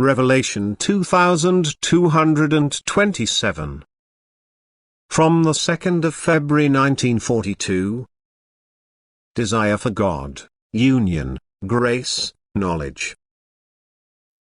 Revelation 2227. From the 2nd of February 1942. Desire for God, union, grace, knowledge.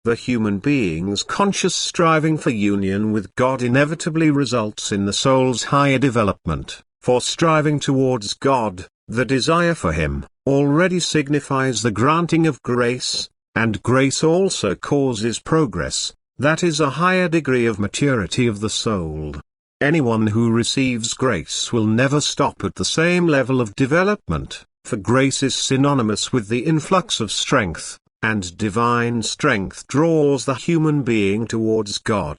The human being's conscious striving for union with God inevitably results in the soul's higher development, for striving towards God, the desire for Him, already signifies the granting of grace, and grace also causes progress, that is a higher degree of maturity of the soul. Anyone who receives grace will never stop at the same level of development, for grace is synonymous with the influx of strength, and divine strength draws the human being towards God.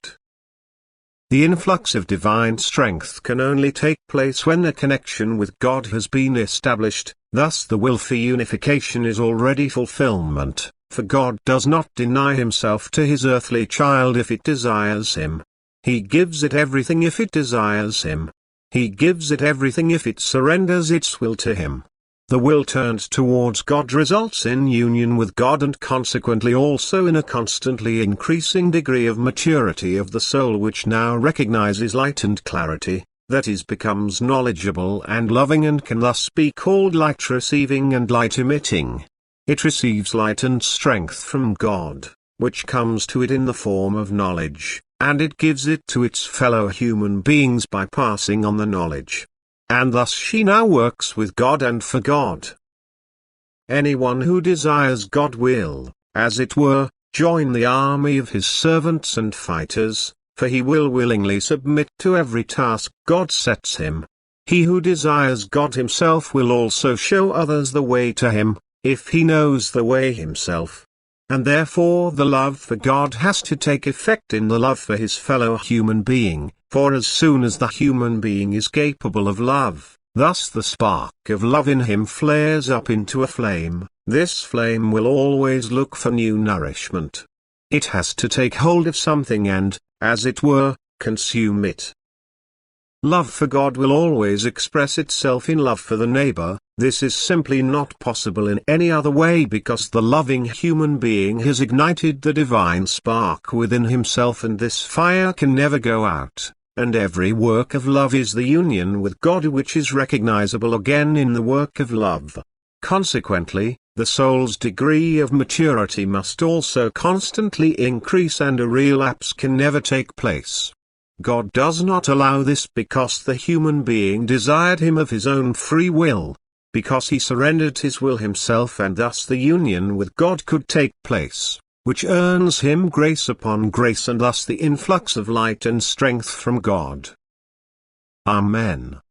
The influx of divine strength can only take place when a connection with God has been established, thus the will for unification is already fulfillment, for God does not deny Himself to His earthly child if it desires Him. He gives it everything if it desires Him. He gives it everything if it surrenders its will to Him. The will turned towards God results in union with God and consequently also in a constantly increasing degree of maturity of the soul, which now recognizes light and clarity, that is, becomes knowledgeable and loving and can thus be called light receiving and light emitting. It receives light and strength from God, which comes to it in the form of knowledge, and it gives it to its fellow human beings by passing on the knowledge. And thus she now works with God and for God. Anyone who desires God will, as it were, join the army of His servants and fighters, for he will willingly submit to every task God sets him. He who desires God Himself will also show others the way to Him, if he knows the way himself. And therefore the love for God has to take effect in the love for his fellow human being, for as soon as the human being is capable of love, thus the spark of love in him flares up into a flame, this flame will always look for new nourishment. It has to take hold of something and, as it were, consume it. Love for God will always express itself in love for the neighbor. This is simply not possible in any other way because the loving human being has ignited the divine spark within himself, and this fire can never go out, and every work of love is the union with God which is recognizable again in the work of love. Consequently, the soul's degree of maturity must also constantly increase and a relapse can never take place. God does not allow this because the human being desired Him of his own free will, because he surrendered his will himself, and thus the union with God could take place, which earns him grace upon grace and thus the influx of light and strength from God. Amen.